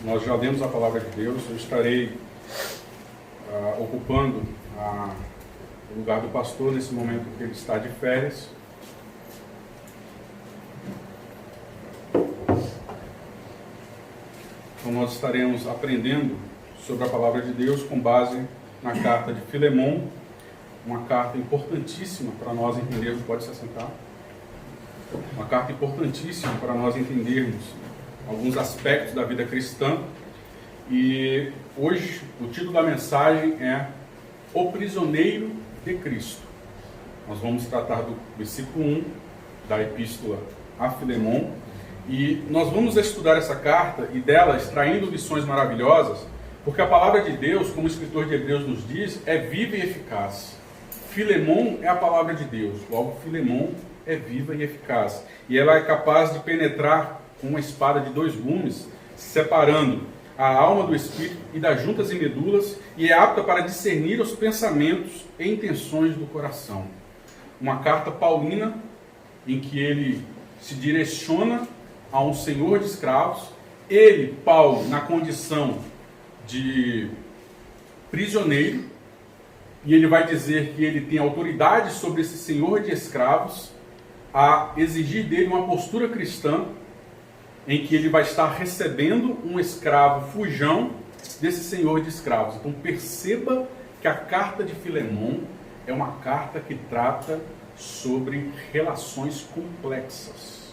Nós já lemos a palavra de Deus. Eu estarei ocupando o lugar do pastor nesse momento que ele está de férias. Então nós estaremos aprendendo sobre a palavra de Deus com base na carta de Filemon, uma carta importantíssima para nós entendermos. Pode se assentar. Uma carta importantíssima para nós entendermos alguns aspectos da vida cristã. E hoje o título da mensagem é O Prisioneiro de Cristo. Nós vamos tratar do versículo 1 da epístola a Filemon. E nós vamos estudar essa carta e dela extraindo lições maravilhosas, porque a palavra de Deus, como o escritor de Hebreus nos diz, é viva e eficaz. Filemon é a palavra de Deus, logo Filemon é viva e eficaz. E ela é capaz de penetrar com uma espada de dois gumes, separando a alma do espírito e das juntas e medulas, e é apta para discernir os pensamentos e intenções do coração. Uma carta paulina em que ele se direciona a um senhor de escravos, ele, Paulo, na condição de prisioneiro, e ele vai dizer que ele tem autoridade sobre esse senhor de escravos a exigir dele uma postura cristã, em que ele vai estar recebendo um escravo fujão desse senhor de escravos. Então perceba que a carta de Filemon é uma carta que trata sobre relações complexas.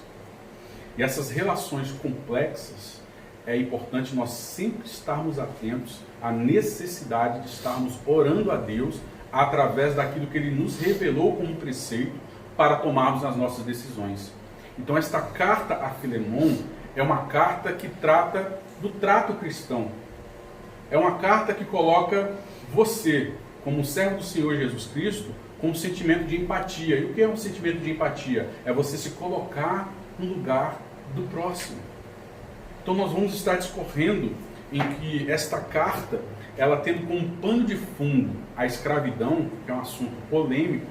E essas relações complexas, é importante nós sempre estarmos atentos à necessidade de estarmos orando a Deus através daquilo que Ele nos revelou como preceito para tomarmos as nossas decisões. Então esta carta a Filemon é uma carta que trata do trato cristão. É uma carta que coloca você, como servo do Senhor Jesus Cristo, com um sentimento de empatia. E o que é um sentimento de empatia? É você se colocar no lugar do próximo. Então nós vamos estar discorrendo em que esta carta, ela tendo como pano de fundo a escravidão, que é um assunto polêmico,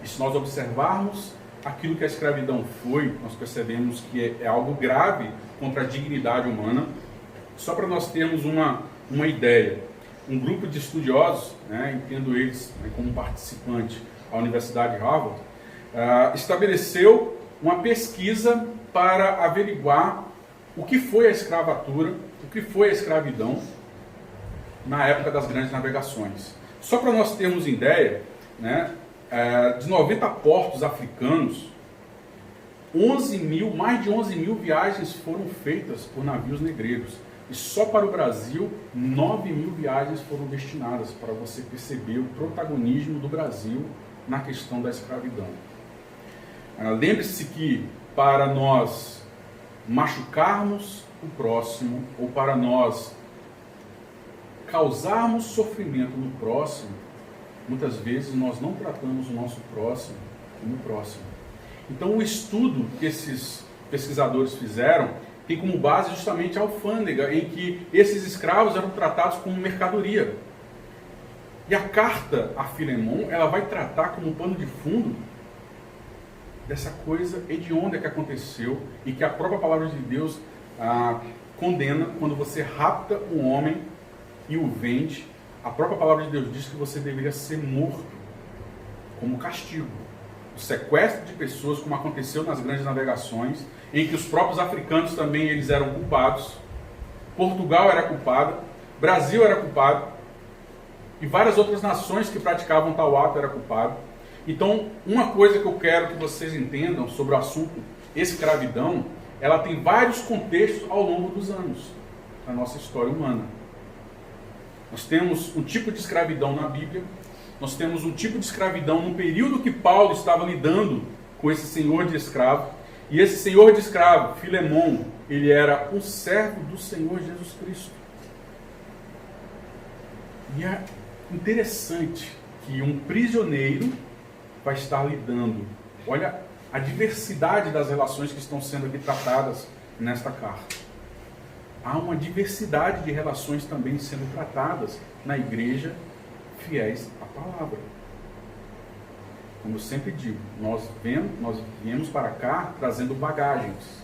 e se nós observarmos aquilo que a escravidão foi, nós percebemos que é algo grave contra a dignidade humana. Só para nós termos uma ideia, um grupo de estudiosos, entendo eles como participante à Universidade de Harvard, estabeleceu uma pesquisa para averiguar o que foi a escravatura, o que foi a escravidão na época das grandes navegações. Só para nós termos ideia, de 90 portos africanos, mais de 11 mil viagens foram feitas por navios negreiros. E só para o Brasil, 9 mil viagens foram destinadas, para você perceber o protagonismo do Brasil na questão da escravidão. Lembre-se que para nós machucarmos o próximo, ou para nós causarmos sofrimento no próximo, muitas vezes nós não tratamos o nosso próximo como próximo. Então o estudo que esses pesquisadores fizeram tem como base justamente a alfândega, em que esses escravos eram tratados como mercadoria. E a carta a Filemon, ela vai tratar como pano de fundo dessa coisa hedionda que aconteceu e que a própria palavra de Deus condena quando você rapta um homem e o vende. A própria palavra de Deus diz que você deveria ser morto como castigo. O sequestro de pessoas, como aconteceu nas grandes navegações, em que os próprios africanos também eles eram culpados, Portugal era culpada, Brasil era culpado, e várias outras nações que praticavam tal ato eram culpadas. Então, uma coisa que eu quero que vocês entendam sobre o assunto escravidão, ela tem vários contextos ao longo dos anos da nossa história humana. Nós temos um tipo de escravidão na Bíblia, nós temos um tipo de escravidão no período que Paulo estava lidando com esse senhor de escravo, e esse senhor de escravo, Filemon, ele era um servo do Senhor Jesus Cristo. E é interessante que um prisioneiro vai estar lidando. Olha a diversidade das relações que estão sendo aqui tratadas nesta carta. Há uma diversidade de relações também sendo tratadas na igreja fiéis à palavra. Como eu sempre digo, nós viemos para cá trazendo bagagens.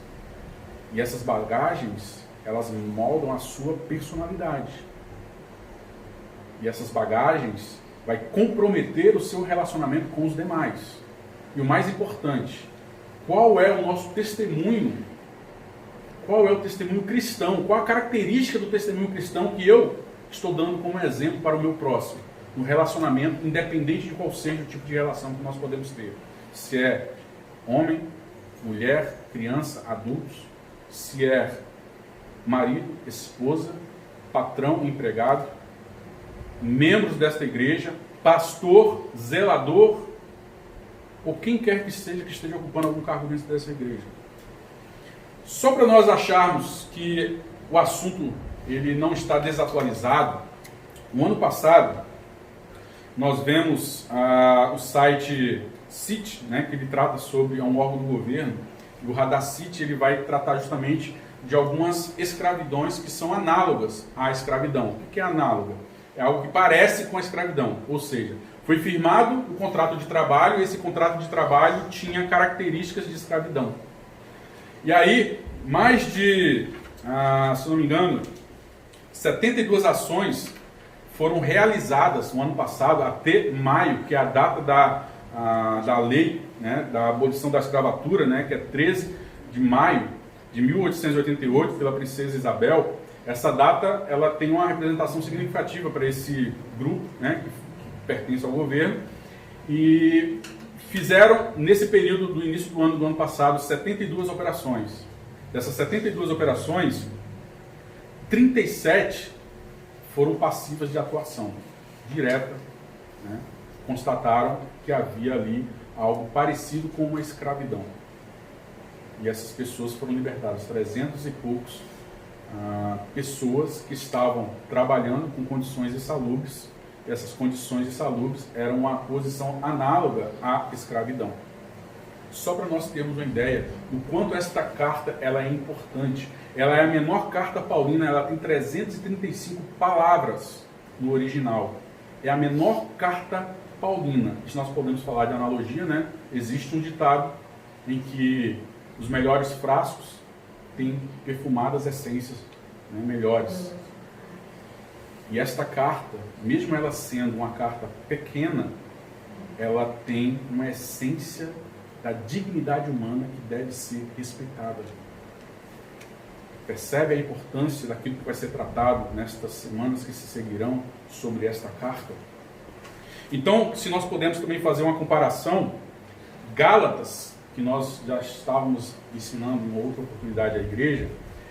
E essas bagagens, elas moldam a sua personalidade. E essas bagagens vai comprometer o seu relacionamento com os demais. E o mais importante, qual é o nosso testemunho? Qual é o testemunho cristão? Qual a característica do testemunho cristão que eu estou dando como exemplo para o meu próximo? No relacionamento, independente de qual seja o tipo de relação que nós podemos ter. Se é homem, mulher, criança, adultos, se é marido, esposa, patrão, empregado, membros desta igreja, pastor, zelador, ou quem quer que esteja ocupando algum cargo dentro dessa igreja. Só para nós acharmos que o assunto ele não está desatualizado, no ano passado nós vemos o site CIT, né, que ele trata sobre um órgão do governo, e o Radar CIT ele vai tratar justamente de algumas escravidões que são análogas à escravidão. O que é análoga? É algo que parece com a escravidão, ou seja, foi firmado um contrato de trabalho e esse contrato de trabalho tinha características de escravidão. E aí, mais de, se não me engano, 72 ações foram realizadas no ano passado, até maio, que é a data da lei, né, da abolição da escravatura, né, que é 13 de maio de 1888, pela princesa Isabel. Essa data ela tem uma representação significativa para esse grupo, né, que pertence ao governo, e fizeram, nesse período do início do ano passado, 72 operações. Dessas 72 operações, 37 foram passivas de atuação direta, né? Constataram que havia ali algo parecido com uma escravidão. E essas pessoas foram libertadas, 300 e poucos pessoas que estavam trabalhando com condições insalubres. Essas condições insalubres eram uma posição análoga à escravidão. Só para nós termos uma ideia do quanto esta carta ela é importante. Ela é a menor carta paulina, ela tem 335 palavras no original. É a menor carta paulina. Se nós podemos falar de analogia, né? Existe um ditado em que os melhores frascos têm perfumadas essências, né, melhores. E esta carta, mesmo ela sendo uma carta pequena, ela tem uma essência da dignidade humana que deve ser respeitada. Percebe a importância daquilo que vai ser tratado nestas semanas que se seguirão sobre esta carta? Então, se nós podemos também fazer uma comparação, Gálatas, que nós já estávamos ensinando em outra oportunidade à igreja,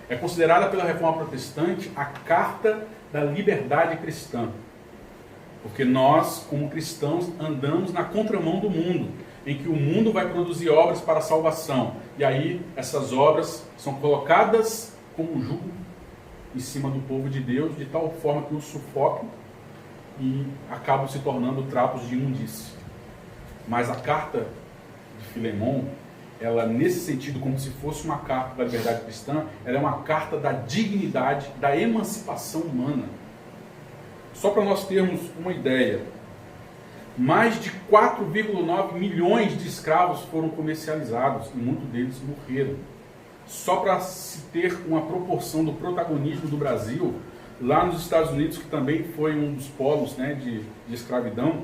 é considerada pela Reforma Protestante a carta da liberdade cristã. Porque nós, como cristãos, andamos na contramão do mundo, em que o mundo vai produzir obras para a salvação. E aí, essas obras são colocadas como jugo em cima do povo de Deus, de tal forma que os sufocam e acabam se tornando trapos de imundície. Mas a carta de Filemon, ela nesse sentido, como se fosse uma carta da liberdade cristã, ela é uma carta da dignidade, da emancipação humana. Só para nós termos uma ideia, mais de 4,9 milhões de escravos foram comercializados e muitos deles morreram. Só para se ter uma proporção do protagonismo do Brasil, lá nos Estados Unidos, que também foi um dos polos, né, de escravidão,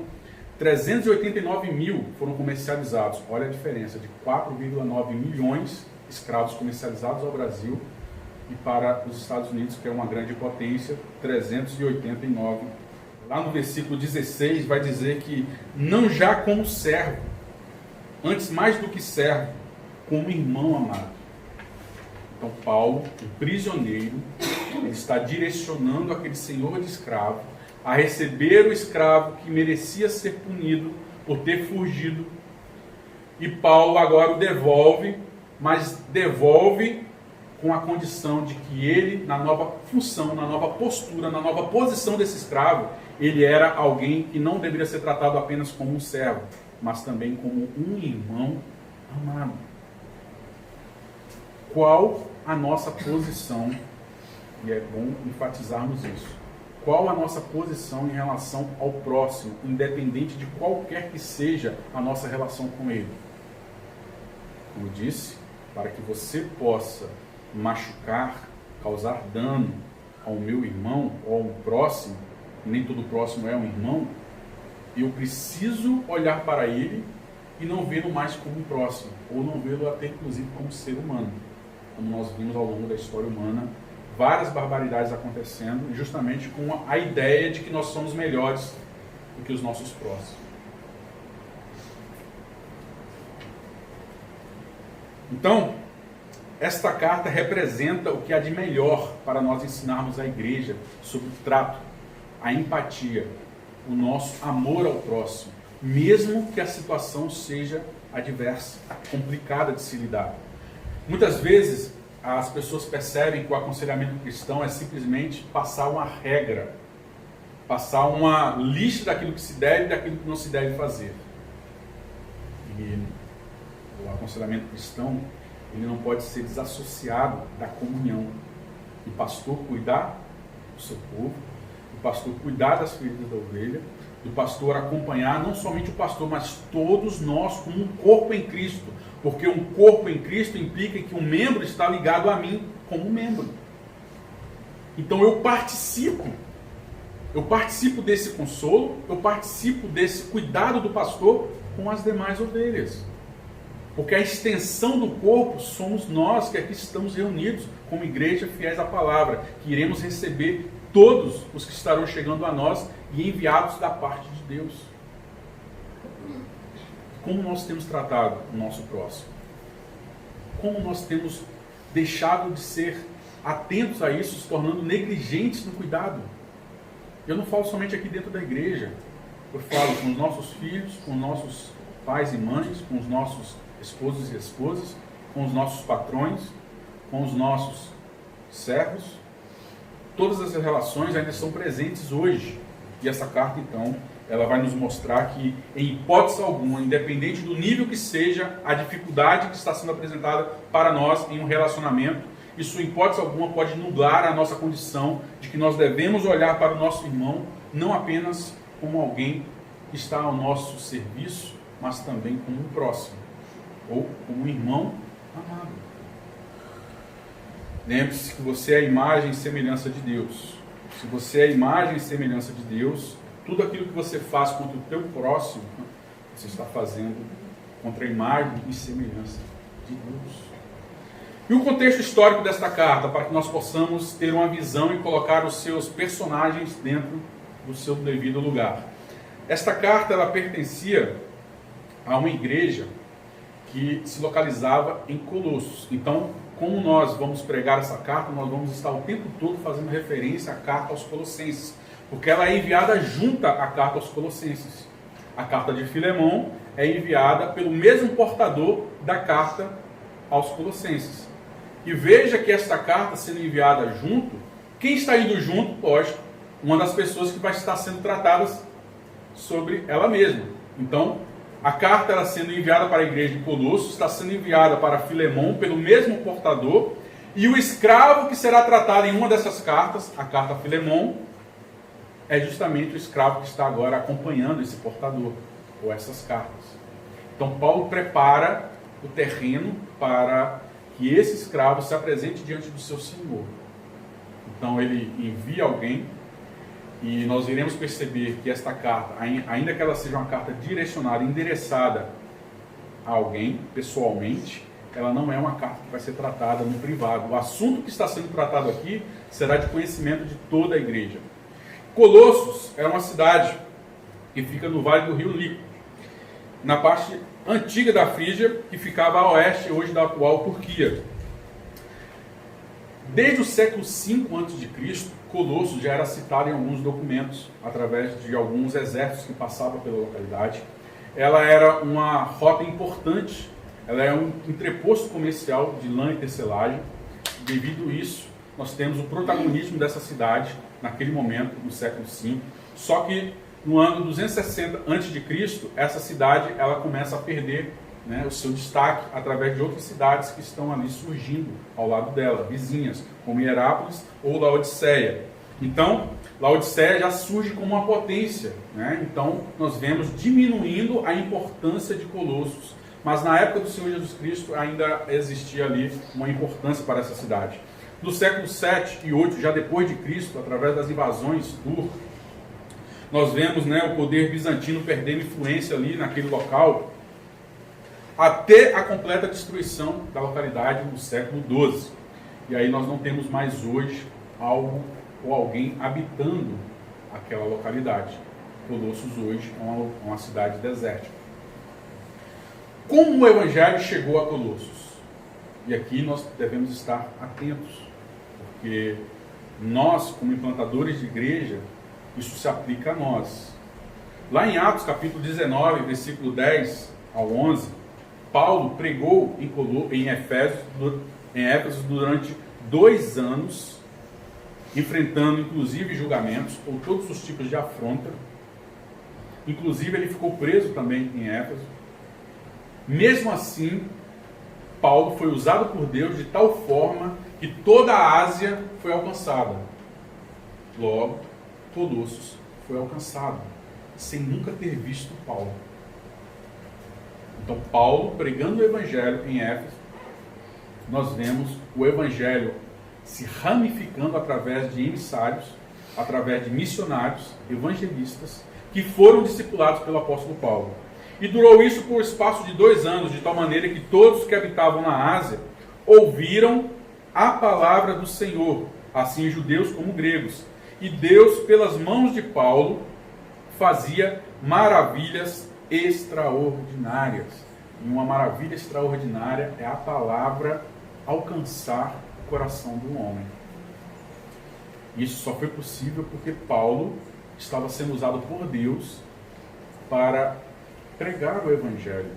389 mil foram comercializados. Olha a diferença, de 4,9 milhões de escravos comercializados ao Brasil e para os Estados Unidos, que é uma grande potência, 389. Lá no versículo 16 vai dizer que não já como servo, antes mais do que servo, como irmão amado. Então Paulo, o prisioneiro, ele está direcionando aquele senhor de escravo a receber o escravo que merecia ser punido por ter fugido. E Paulo agora o devolve, mas devolve com a condição de que ele, na nova função, na nova postura, na nova posição desse escravo, ele era alguém que não deveria ser tratado apenas como um servo, mas também como um irmão amado. Qual a nossa posição? E é bom enfatizarmos isso. Qual a nossa posição em relação ao próximo, independente de qualquer que seja a nossa relação com ele? Como disse, para que você possa machucar, causar dano ao meu irmão ou ao próximo, e nem todo próximo é um irmão, eu preciso olhar para ele e não vê-lo mais como um próximo, ou não vê-lo até inclusive como ser humano. Como nós vimos ao longo da história humana, várias barbaridades acontecendo, justamente com a ideia de que nós somos melhores do que os nossos próximos. Então, esta carta representa o que há de melhor para nós ensinarmos à igreja sobre o trato, a empatia, o nosso amor ao próximo, mesmo que a situação seja adversa, complicada de se lidar. Muitas vezes as pessoas percebem que o aconselhamento cristão é simplesmente passar uma regra, passar uma lista daquilo que se deve e daquilo que não se deve fazer. E o aconselhamento cristão, ele não pode ser desassociado da comunhão. O pastor cuidar do seu povo, o pastor cuidar das feridas da ovelha, do pastor acompanhar não somente o pastor, mas todos nós como um corpo em Cristo, porque um corpo em Cristo implica que um membro está ligado a mim como membro. Então eu participo desse consolo, eu participo desse cuidado do pastor com as demais ovelhas. Porque a extensão do corpo somos nós que aqui estamos reunidos como igreja fiéis à palavra, que iremos receber todos os que estarão chegando a nós e enviados da parte de Deus. Como nós temos tratado o nosso próximo? Como nós temos deixado de ser atentos a isso, se tornando negligentes no cuidado? Eu não falo somente aqui dentro da igreja. Eu falo com os nossos filhos, com os nossos pais e mães, com os nossos esposos e esposas, com os nossos patrões, com os nossos servos. Todas essas relações ainda estão presentes hoje. E essa carta, então, ela vai nos mostrar que, em hipótese alguma, independente do nível que seja a dificuldade que está sendo apresentada para nós em um relacionamento, isso, em hipótese alguma, pode nublar a nossa condição de que nós devemos olhar para o nosso irmão não apenas como alguém que está ao nosso serviço, mas também como um próximo, ou como um irmão amado. Lembre-se que você é a imagem e semelhança de Deus. Se você é a imagem e semelhança de Deus, tudo aquilo que você faz contra o teu próximo, você está fazendo contra a imagem e semelhança de Deus. E o contexto histórico desta carta, para que nós possamos ter uma visão e colocar os seus personagens dentro do seu devido lugar. Esta carta, ela pertencia a uma igreja que se localizava em Colossos. Então, como nós vamos pregar essa carta, nós vamos estar o tempo todo fazendo referência à carta aos Colossenses, porque ela é enviada junto à carta aos Colossenses. A carta de Filemão é enviada pelo mesmo portador da carta aos Colossenses. E veja que esta carta sendo enviada junto, quem está indo junto, lógico, uma das pessoas que vai estar sendo tratadas sobre ela mesma. Então, a carta ela sendo enviada para a igreja de Colossos, está sendo enviada para Filemão pelo mesmo portador, e o escravo que será tratado em uma dessas cartas, a carta a Filemão, é justamente o escravo que está agora acompanhando esse portador, ou essas cartas. Então Paulo prepara o terreno para que esse escravo se apresente diante do seu senhor. Então ele envia alguém, e nós iremos perceber que esta carta, ainda que ela seja uma carta direcionada, endereçada a alguém, pessoalmente, ela não é uma carta que vai ser tratada no privado. O assunto que está sendo tratado aqui será de conhecimento de toda a igreja. Colossos é uma cidade que fica no vale do rio Lico, na parte antiga da Frígia, que ficava a oeste hoje da atual Turquia. Desde o século V a.C., Colossos já era citado em alguns documentos, através de alguns exércitos que passavam pela localidade. Ela era uma rota importante, ela é um entreposto comercial de lã e tecelagem. Devido a isso, nós temos o protagonismo dessa cidade, naquele momento, no século V. Só que no ano 260 a.C., essa cidade ela começa a perder, o seu destaque através de outras cidades que estão ali surgindo ao lado dela, vizinhas, como Hierápolis ou Laodiceia. Então, Laodiceia já surge como uma potência, Então, nós vemos diminuindo a importância de Colossos, mas na época do Senhor Jesus Cristo ainda existia ali uma importância para essa cidade. No século 7 e 8, já depois de Cristo, através das invasões turcas, nós vemos, né, o poder bizantino perdendo influência ali naquele local, até a completa destruição da localidade no século 12. E aí nós não temos mais hoje algo ou alguém habitando aquela localidade. Colossos hoje é uma cidade desértica. Como o Evangelho chegou a Colossos? E aqui nós devemos estar atentos, porque nós, como implantadores de igreja, isso se aplica a nós. Lá em Atos capítulo 19, versículo 10 ao 11, Paulo pregou em Éfeso durante 2 anos, enfrentando inclusive julgamentos ou todos os tipos de afronta. Inclusive ele ficou preso também em Éfeso. Mesmo assim, Paulo foi usado por Deus de tal forma que toda a Ásia foi alcançada. Logo, Colossos foi alcançado, sem nunca ter visto Paulo. Então, Paulo pregando o Evangelho em Éfeso, nós vemos o Evangelho se ramificando através de emissários, através de missionários, evangelistas, que foram discipulados pelo apóstolo Paulo. E durou isso por espaço de 2 anos, de tal maneira que todos que habitavam na Ásia ouviram a palavra do Senhor, assim judeus como gregos. E Deus, pelas mãos de Paulo, fazia maravilhas extraordinárias. E uma maravilha extraordinária é a palavra alcançar o coração do homem. Isso só foi possível porque Paulo estava sendo usado por Deus para pregar o Evangelho.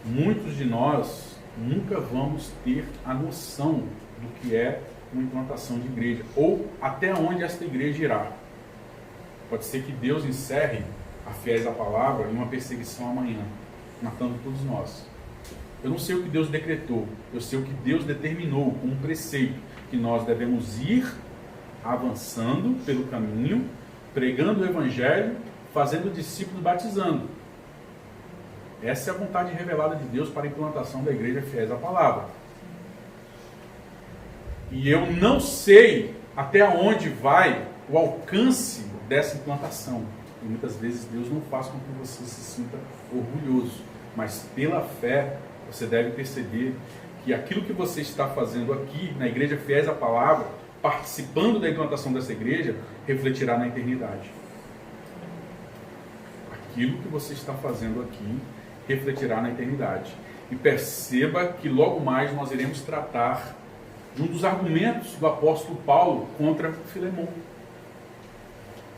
Muitos de nós nunca vamos ter a noção do que é uma implantação de igreja, ou até onde esta igreja irá. Pode ser que Deus encerre a fiéis à palavra em uma perseguição amanhã, matando todos nós. Eu não sei o que Deus decretou, eu sei o que Deus determinou como um preceito, que nós devemos ir avançando pelo caminho, pregando o Evangelho, fazendo discípulos, batizando. Essa é a vontade revelada de Deus para a implantação da igreja fiéis à palavra. E eu não sei até onde vai o alcance dessa implantação. E muitas vezes Deus não faz com que você se sinta orgulhoso. Mas pela fé, você deve perceber que aquilo que você está fazendo aqui, na igreja fiéis à palavra, participando da implantação dessa igreja, refletirá na eternidade. Aquilo que você está fazendo aqui refletirá na eternidade. E perceba que logo mais nós iremos tratar de um dos argumentos do apóstolo Paulo contra Filemon.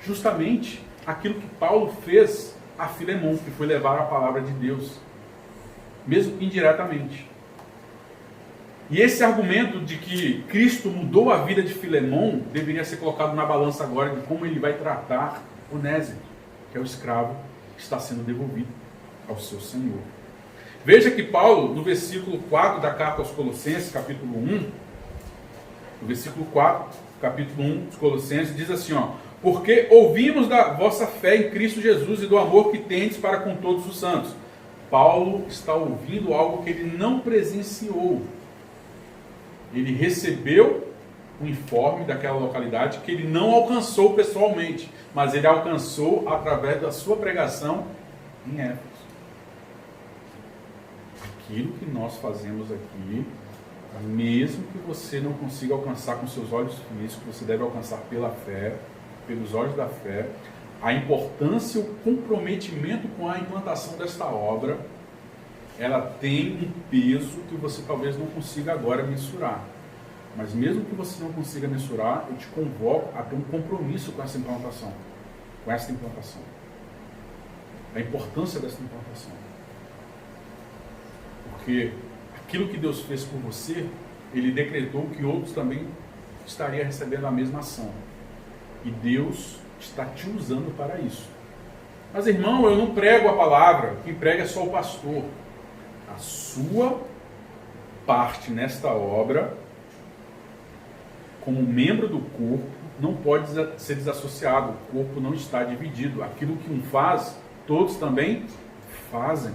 Justamente aquilo que Paulo fez a Filemon, que foi levar a palavra de Deus, mesmo indiretamente. E esse argumento de que Cristo mudou a vida de Filemon deveria ser colocado na balança agora de como ele vai tratar Onésimo, que é o escravo que está sendo devolvido ao seu Senhor. Veja que Paulo, no versículo 4 da carta aos Colossenses, capítulo 1, no versículo 4, capítulo 1 dos Colossenses, diz assim, ó: porque ouvimos da vossa fé em Cristo Jesus e do amor que tendes para com todos os santos. Paulo está ouvindo algo que ele não presenciou. Ele recebeu um informe daquela localidade que ele não alcançou pessoalmente, mas ele alcançou através da sua pregação em Éfeso. Aquilo que nós fazemos aqui, mesmo que você não consiga alcançar com seus olhos físicos, você deve alcançar pela fé, pelos olhos da fé, a importância e o comprometimento com a implantação desta obra, ela tem um peso que você talvez não consiga agora mensurar. Mas mesmo que você não consiga mensurar, eu te convoco a ter um compromisso com essa implantação. Com esta implantação. A importância dessa implantação. Porque aquilo que Deus fez por você, Ele decretou que outros também estariam recebendo a mesma ação. E Deus está te usando para isso. Mas, irmão, eu não prego a palavra, quem prega é só o pastor. A sua parte nesta obra, como membro do corpo, não pode ser desassociado. O corpo não está dividido. Aquilo que um faz, todos também fazem.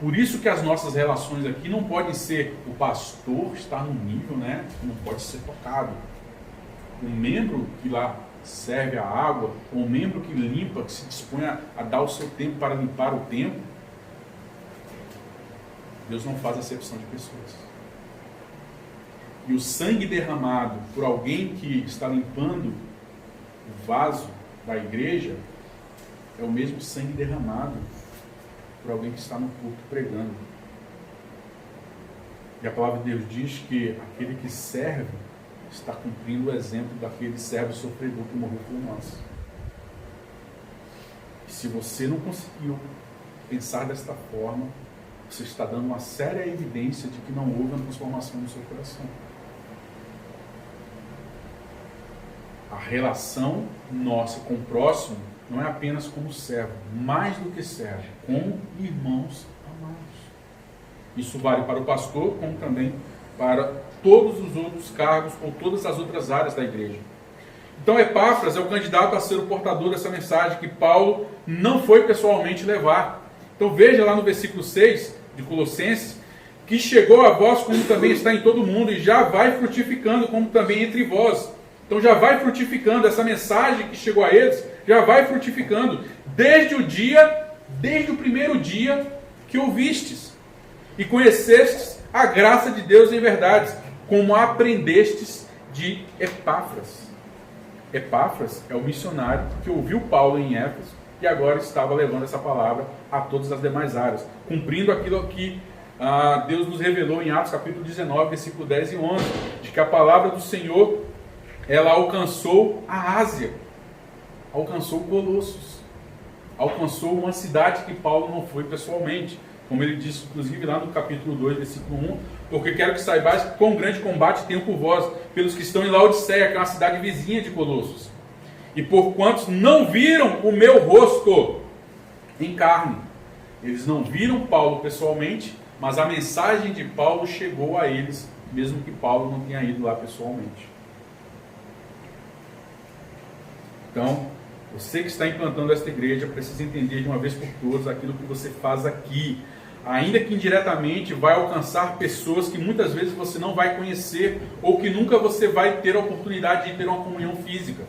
Por isso que as nossas relações aqui não podem ser, o pastor está num nível, né, que não pode ser tocado. O membro que lá serve a água, ou o membro que limpa, que se dispõe a dar o seu tempo para limpar o templo, Deus não faz acepção de pessoas. E o sangue derramado por alguém que está limpando o vaso da igreja é o mesmo sangue derramado por alguém que está no culto pregando. E a palavra de Deus diz que aquele que serve está cumprindo o exemplo daquele servo sofredor que morreu por nós. E se você não conseguiu pensar desta forma, você está dando uma séria evidência de que não houve uma transformação no seu coração. A relação nossa com o próximo não é apenas como servo, mais do que servo, como irmãos amados. Isso vale para o pastor, como também para todos os outros cargos ou todas as outras áreas da igreja. Então Epáfras é o candidato a ser o portador dessa mensagem que Paulo não foi pessoalmente levar. Então veja lá no versículo 6 de Colossenses, que chegou a vós como também está em todo mundo e já vai frutificando como também entre vós. Então já vai frutificando, essa mensagem que chegou a eles, já vai frutificando desde o primeiro dia que ouvistes e conhecestes a graça de Deus em verdade, como aprendestes de Epáfras. Epáfras é o missionário que ouviu Paulo em Éfeso e agora estava levando essa palavra a todas as demais áreas, cumprindo aquilo que Deus nos revelou em Atos capítulo 19, versículo 10 e 11, de que a palavra do Senhor, ela alcançou a Ásia, alcançou Colossos, alcançou uma cidade que Paulo não foi pessoalmente, como ele disse, inclusive, lá no capítulo 2, versículo 1, porque quero que saibais quão grande combate tenho por vós, pelos que estão em Laodiceia, que é uma cidade vizinha de Colossos, e por quantos não viram o meu rosto em carne. Eles não viram Paulo pessoalmente, mas a mensagem de Paulo chegou a eles, mesmo que Paulo não tenha ido lá pessoalmente. Então, você que está implantando esta igreja precisa entender de uma vez por todas aquilo que você faz aqui. Ainda que indiretamente vai alcançar pessoas que muitas vezes você não vai conhecer ou que nunca você vai ter a oportunidade de ter uma comunhão física.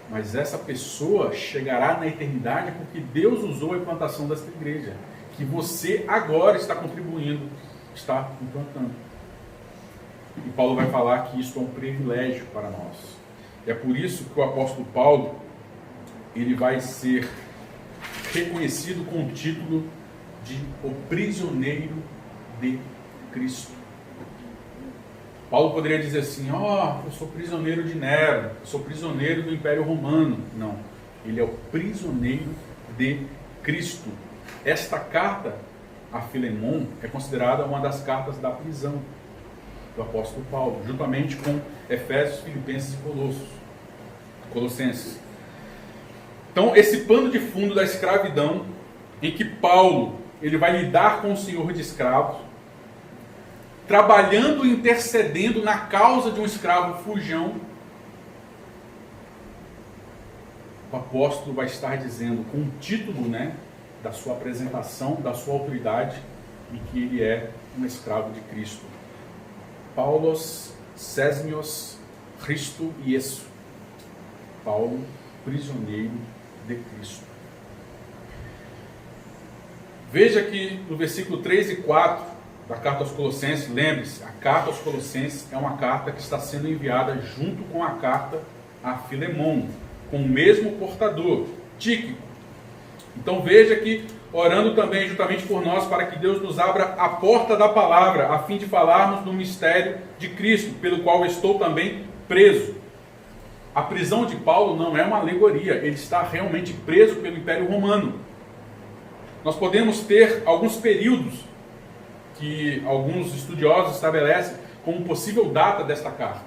Mas essa pessoa chegará na eternidade porque Deus usou a implantação desta igreja, que você agora está contribuindo, está implantando. E Paulo vai falar que isso é um privilégio para nós. É por isso que o apóstolo Paulo, ele vai ser reconhecido com o título de o prisioneiro de Cristo. Paulo poderia dizer assim, eu sou prisioneiro de Nero, eu sou prisioneiro do Império Romano. Não, ele é o prisioneiro de Cristo. Esta carta a Filemon é considerada uma das cartas da prisão do apóstolo Paulo, juntamente com Efésios, Filipenses e Colossenses. Então, esse pano de fundo da escravidão, em que Paulo ele vai lidar com o senhor de escravos, trabalhando e intercedendo na causa de um escravo fujão, o apóstolo vai estar dizendo, com o título, da sua apresentação, da sua autoridade, e que ele é um escravo de Cristo. Paulos Sesmios Christo Iesu. Paulo, prisioneiro de Cristo. Veja que no versículo 3 e 4 da carta aos Colossenses, lembre-se, a carta aos Colossenses é uma carta que está sendo enviada junto com a carta a Filemon, com o mesmo portador, Tíquico. Então veja que, orando também juntamente por nós, para que Deus nos abra a porta da palavra, a fim de falarmos do mistério de Cristo, pelo qual estou também preso. A prisão de Paulo não é uma alegoria, ele está realmente preso pelo Império Romano. Nós podemos ter alguns períodos que alguns estudiosos estabelecem como possível data desta carta.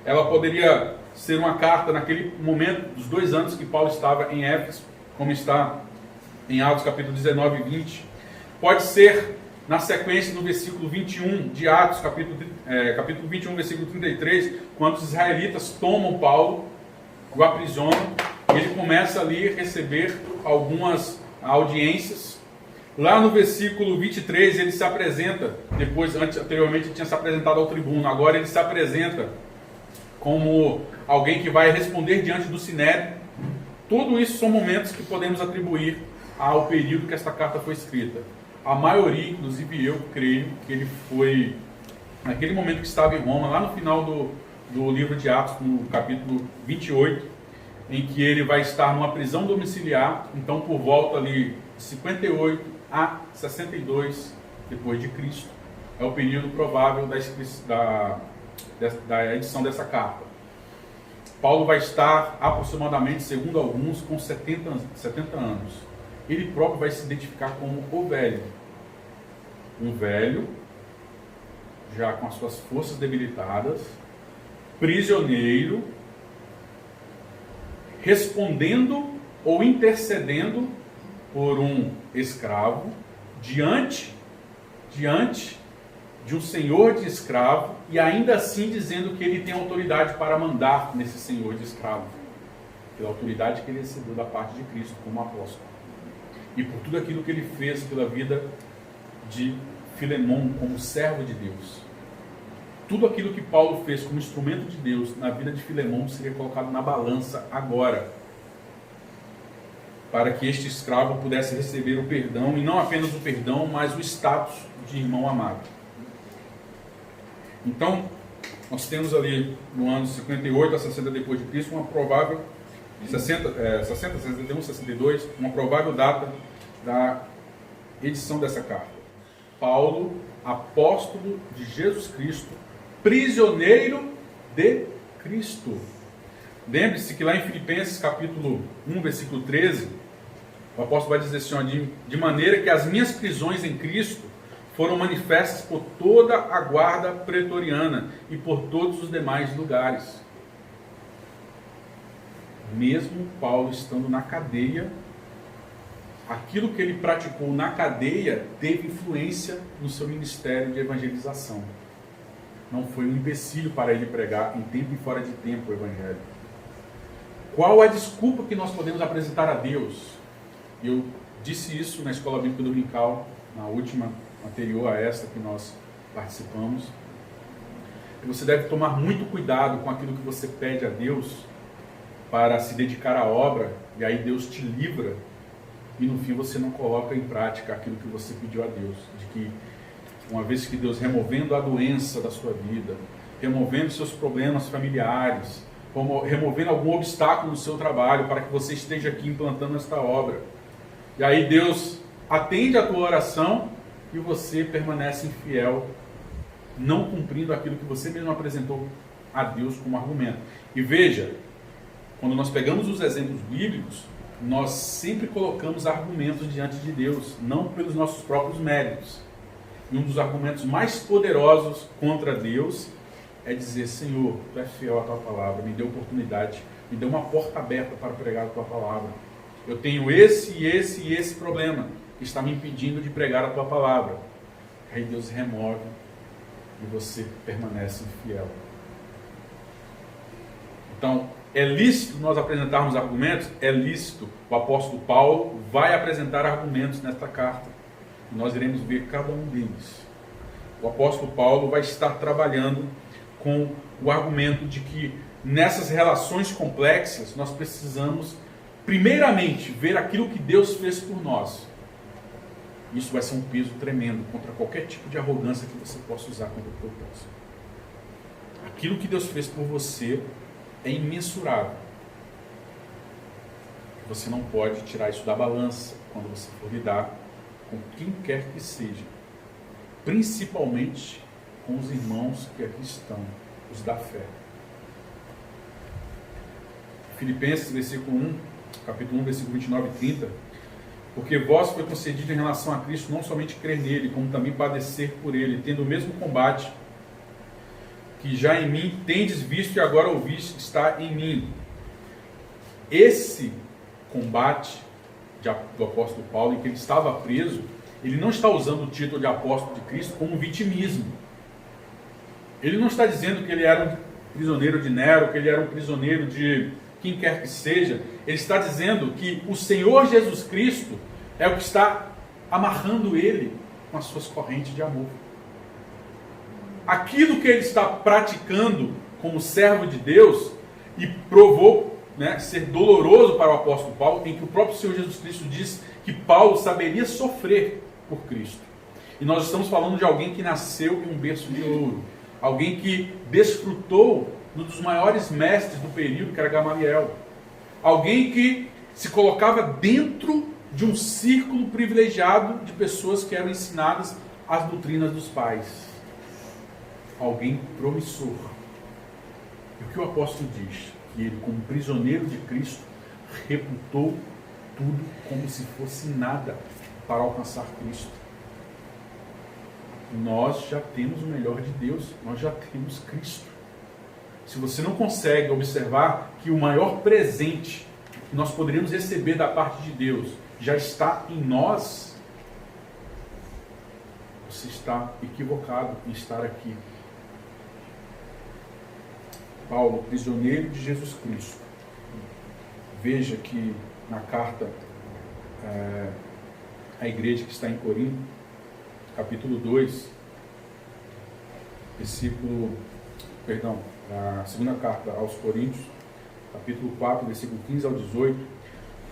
Ela poderia ser uma carta naquele momento dos 2 anos que Paulo estava em Éfeso, como está em Atos capítulo 19 e 20. Pode ser na sequência do versículo 21 de Atos, capítulo 21, versículo 33, quando os israelitas tomam Paulo, o aprisionam, e ele começa ali a receber algumas audiências, Lá no versículo 23, ele se apresenta, anteriormente tinha se apresentado ao tribuno, agora ele se apresenta como alguém que vai responder diante do Sinédrio. Tudo isso são momentos que podemos atribuir ao período que esta carta foi escrita. A maioria, inclusive eu, creio que ele foi naquele momento que estava em Roma, lá no final do livro de Atos, no capítulo 28, em que ele vai estar numa prisão domiciliar, então por volta ali de 58 a 62 depois de Cristo. É o período provável da edição dessa carta. Paulo vai estar aproximadamente, segundo alguns, com 70 anos. Ele próprio vai se identificar como o velho. Um velho, já com as suas forças debilitadas, prisioneiro, respondendo ou intercedendo por um escravo diante de um senhor de escravo, e ainda assim dizendo que ele tem autoridade para mandar nesse senhor de escravo, pela autoridade que ele recebeu da parte de Cristo como apóstolo, e por tudo aquilo que ele fez pela vida de Filemon como servo de Deus. Tudo aquilo que Paulo fez como instrumento de Deus na vida de Filemon seria colocado na balança agora, para que este escravo pudesse receber o perdão, e não apenas o perdão, mas o status de irmão amado. Então, nós temos ali no ano 58 a 60 depois de Cristo, uma provável 61, 62, uma provável data da edição dessa carta. Paulo, apóstolo de Jesus Cristo, prisioneiro de Cristo. Lembre-se que lá em Filipenses capítulo 1, versículo 13, o apóstolo vai dizer assim, ó, de maneira que as minhas prisões em Cristo foram manifestas por toda a guarda pretoriana e por todos os demais lugares. Mesmo Paulo estando na cadeia, aquilo que ele praticou na cadeia teve influência no seu ministério de evangelização. Não foi um empecilho para ele pregar em tempo e fora de tempo o evangelho. Qual a desculpa que nós podemos apresentar a Deus? Eu disse isso na escola bíblica dominical, na última anterior a esta que nós participamos. E você deve tomar muito cuidado com aquilo que você pede a Deus para se dedicar à obra, e aí Deus te livra, e no fim você não coloca em prática aquilo que você pediu a Deus. De que, uma vez que Deus removendo a doença da sua vida, removendo seus problemas familiares, removendo algum obstáculo no seu trabalho, para que você esteja aqui implantando esta obra, e aí Deus atende a tua oração e você permanece infiel, não cumprindo aquilo que você mesmo apresentou a Deus como argumento. E veja, quando nós pegamos os exemplos bíblicos, nós sempre colocamos argumentos diante de Deus, não pelos nossos próprios méritos. E um dos argumentos mais poderosos contra Deus é dizer: Senhor, Tu és fiel à Tua palavra, me dê oportunidade, me dê uma porta aberta para pregar a Tua palavra. Eu tenho esse problema que está me impedindo de pregar a Tua palavra. Aí Deus remove e você permanece infiel. Então, é lícito nós apresentarmos argumentos? É lícito. O apóstolo Paulo vai apresentar argumentos nesta carta. E nós iremos ver cada um deles. O apóstolo Paulo vai estar trabalhando com o argumento de que nessas relações complexas nós precisamos primeiramente ver aquilo que Deus fez por nós. Isso vai ser um peso tremendo contra qualquer tipo de arrogância que você possa usar contra o propósito. Aquilo que Deus fez por você é imensurável. Você não pode tirar isso da balança quando você for lidar com quem quer que seja, principalmente com os irmãos que aqui estão, os da fé. Filipenses, capítulo 1, versículo 29 e 30. Porque vós foi concedido em relação a Cristo não somente crer nele, como também padecer por ele, tendo o mesmo combate que já em mim tendes visto e agora ouvis está em mim. Esse combate do apóstolo Paulo, em que ele estava preso, ele não está usando o título de apóstolo de Cristo como vitimismo. Ele não está dizendo que ele era um prisioneiro de Nero, que ele era um prisioneiro de quem quer que seja. Ele está dizendo que o Senhor Jesus Cristo é o que está amarrando ele com as suas correntes de amor. Aquilo que ele está praticando como servo de Deus, e provou, né, ser doloroso para o apóstolo Paulo, em que o próprio Senhor Jesus Cristo diz que Paulo saberia sofrer por Cristo. E nós estamos falando de alguém que nasceu em um berço de ouro, alguém que desfrutou um dos maiores mestres do período, que era Gamaliel, alguém que se colocava dentro de um círculo privilegiado de pessoas que eram ensinadas as doutrinas dos pais. Alguém promissor. E o que o apóstolo diz? Que ele, como prisioneiro de Cristo, reputou tudo como se fosse nada para alcançar Cristo. Nós já temos o melhor de Deus, nós já temos Cristo. Se você não consegue observar que o maior presente que nós poderíamos receber da parte de Deus já está em nós, você está equivocado em estar aqui. Paulo, prisioneiro de Jesus Cristo. Veja que na carta à igreja que está em Corinto, capítulo 2, a segunda carta aos Coríntios, capítulo 4, versículo 15 ao 18,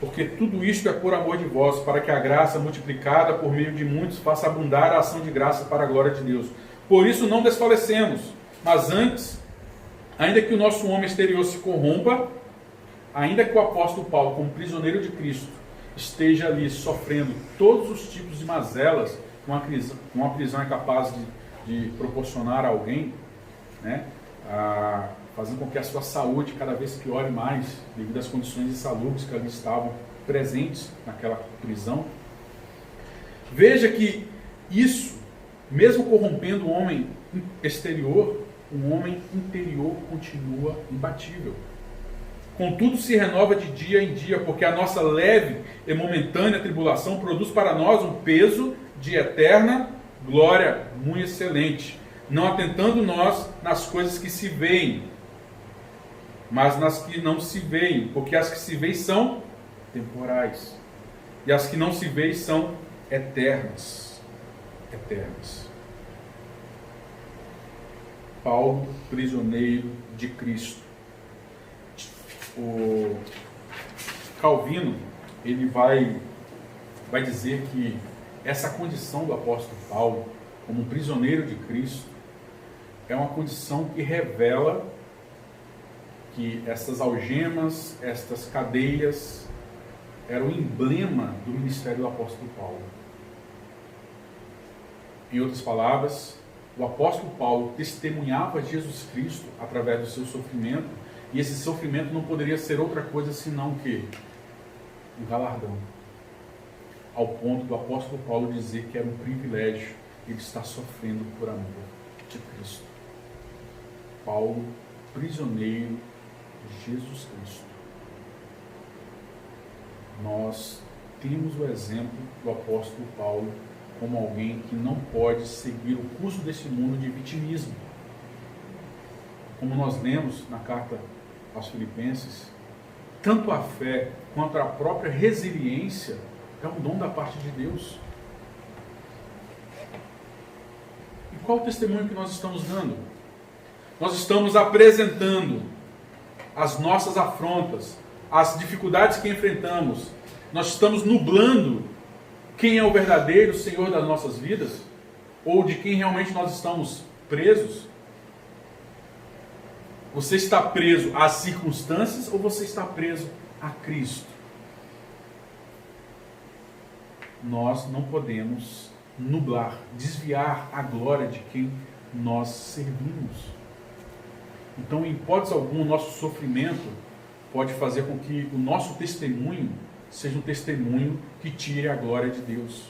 porque tudo isto é por amor de vós, para que a graça multiplicada por meio de muitos faça abundar a ação de graça para a glória de Deus. Por isso não desfalecemos, mas antes, ainda que o nosso homem exterior se corrompa, ainda que o apóstolo Paulo, como prisioneiro de Cristo, esteja ali sofrendo todos os tipos de mazelas que uma prisão é capaz de proporcionar a alguém, né? Fazendo com que a sua saúde cada vez piore mais, devido às condições insalubres que ali estavam presentes naquela prisão. Veja que isso, mesmo corrompendo o homem exterior, o homem interior continua imbatível. Contudo, se renova de dia em dia, porque a nossa leve e momentânea tribulação produz para nós um peso de eterna glória muito excelente, não atentando nós nas coisas que se veem, mas nas que não se veem, porque as que se veem são temporais, e as que não se veem são eternas. Eternas. Paulo, prisioneiro de Cristo. O Calvino, ele vai dizer que essa condição do apóstolo Paulo, como prisioneiro de Cristo, é uma condição que revela que essas algemas, estas cadeias, eram o emblema do ministério do apóstolo Paulo. Em outras palavras, o apóstolo Paulo testemunhava Jesus Cristo através do seu sofrimento, e esse sofrimento não poderia ser outra coisa senão o quê? Um galardão. Ao ponto do apóstolo Paulo dizer que era um privilégio ele estar sofrendo por amor de Cristo. Paulo, prisioneiro de Jesus Cristo. Nós temos o exemplo do apóstolo Paulo como alguém que não pode seguir o curso desse mundo de vitimismo. Como nós lemos na carta aos Filipenses, tanto a fé quanto a própria resiliência é um dom da parte de Deus. E qual o testemunho que nós estamos dando? Nós estamos apresentando as nossas afrontas, as dificuldades que enfrentamos. Nós estamos nublando quem é o verdadeiro Senhor das nossas vidas? Ou de quem realmente nós estamos presos? Você está preso às circunstâncias ou você está preso a Cristo? Nós não podemos nublar, desviar a glória de quem nós servimos. Então, em hipótese alguma, o nosso sofrimento pode fazer com que o nosso testemunho seja um testemunho que tire a glória de Deus.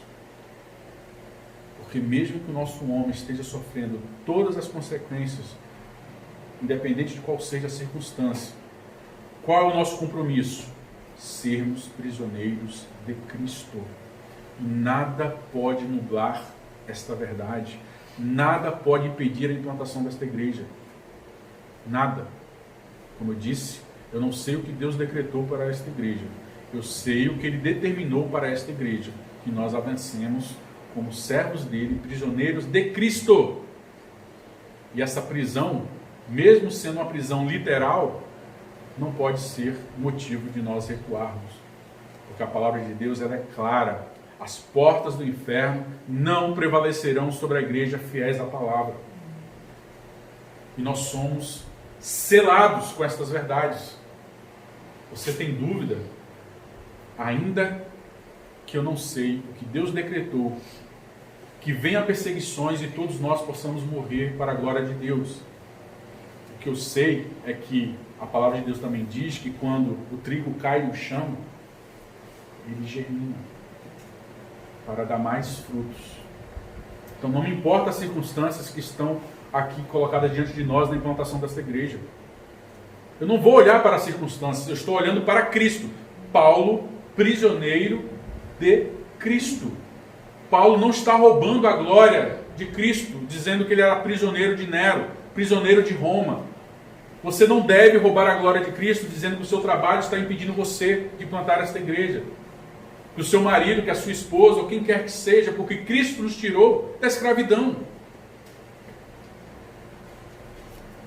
Porque mesmo que o nosso homem esteja sofrendo todas as consequências, independente de qual seja a circunstância, qual é o nosso compromisso? Sermos prisioneiros de Cristo. E nada pode nublar esta verdade. Nada pode impedir a implantação desta igreja. Nada. Como eu disse, eu não sei o que Deus decretou para esta igreja. Eu sei o que Ele determinou para esta igreja. que nós avancemos como servos dele, prisioneiros de Cristo. E essa prisão, mesmo sendo uma prisão literal, não pode ser motivo de nós recuarmos. Porque a palavra de Deus ela é clara. As portas do inferno não prevalecerão sobre a igreja fiéis à palavra. E nós somos selados com estas verdades. Você tem dúvida? Ainda que eu não sei o que Deus decretou, que venha perseguições e todos nós possamos morrer para a glória de Deus. O que eu sei é que a palavra de Deus também diz que quando o trigo cai no chão, ele germina para dar mais frutos. Então não me importa as circunstâncias que estão aqui colocadas diante de nós na implantação desta igreja. Eu não vou olhar para as circunstâncias, eu estou olhando para Cristo. Paulo, prisioneiro de Cristo. Paulo não está roubando a glória de Cristo, dizendo que ele era prisioneiro de Nero, prisioneiro de Roma. Você não deve roubar a glória de Cristo, dizendo que o seu trabalho está impedindo você de plantar esta igreja. Que o seu marido, que a sua esposa, ou quem quer que seja, porque Cristo nos tirou da escravidão.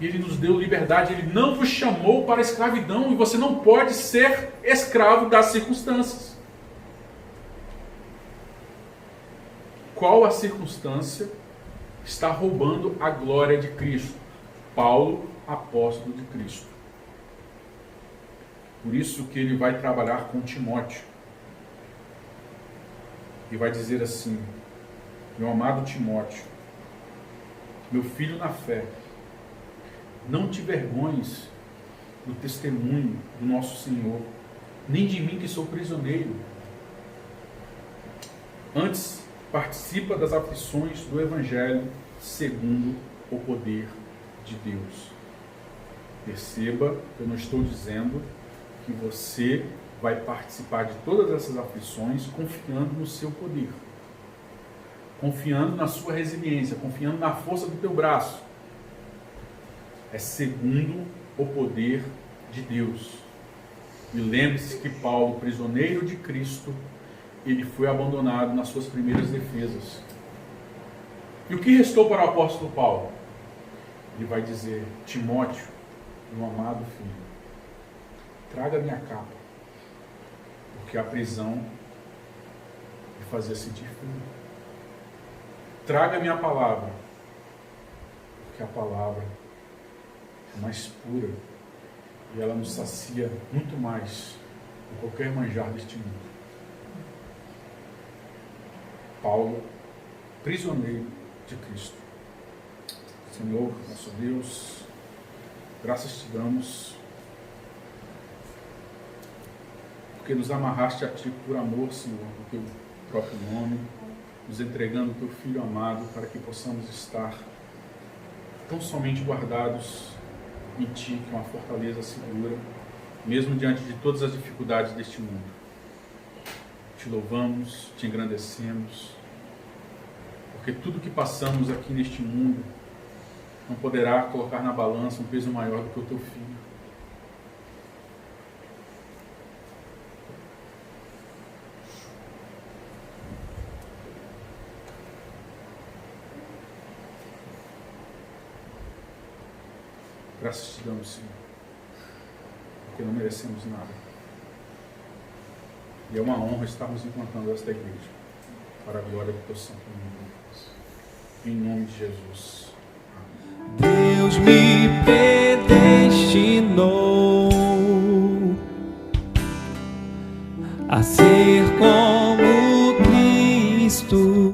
Ele nos deu liberdade, Ele não vos chamou para a escravidão, e você não pode ser escravo das circunstâncias. Qual a circunstância que está roubando a glória de Cristo? Paulo, apóstolo de Cristo. Por isso que ele vai trabalhar com Timóteo. E vai dizer assim: meu amado Timóteo, meu filho na fé, não te vergonhes do testemunho do nosso Senhor, nem de mim que sou prisioneiro. Antes, participa das aflições do Evangelho segundo o poder de Deus. Perceba que eu não estou dizendo que você vai participar de todas essas aflições confiando no seu poder, confiando na sua resiliência, confiando na força do teu braço. É segundo o poder de Deus. E lembre-se que Paulo, prisioneiro de Cristo, ele foi abandonado nas suas primeiras defesas. E o que restou para o apóstolo Paulo? Ele vai dizer: Timóteo, meu amado filho, traga minha capa, porque a prisão me fazia sentir frio. Traga minha palavra, porque a palavra é mais pura e ela nos sacia muito mais do que qualquer manjar deste mundo. Paulo, prisioneiro de Cristo. Senhor, nosso Deus, graças te damos, porque nos amarraste a ti por amor, Senhor, do teu próprio nome, nos entregando o teu Filho amado, para que possamos estar tão somente guardados em ti, que é uma fortaleza segura, mesmo diante de todas as dificuldades deste mundo. Te louvamos, te engrandecemos, porque tudo que passamos aqui neste mundo não poderá colocar na balança um peso maior do que o teu Filho. Graças te damos, Senhor, porque não merecemos nada. E é uma honra estarmos implantando esta igreja para a glória do teu santo nome. Em nome de Jesus. Amém. Deus me predestinou a ser como Cristo.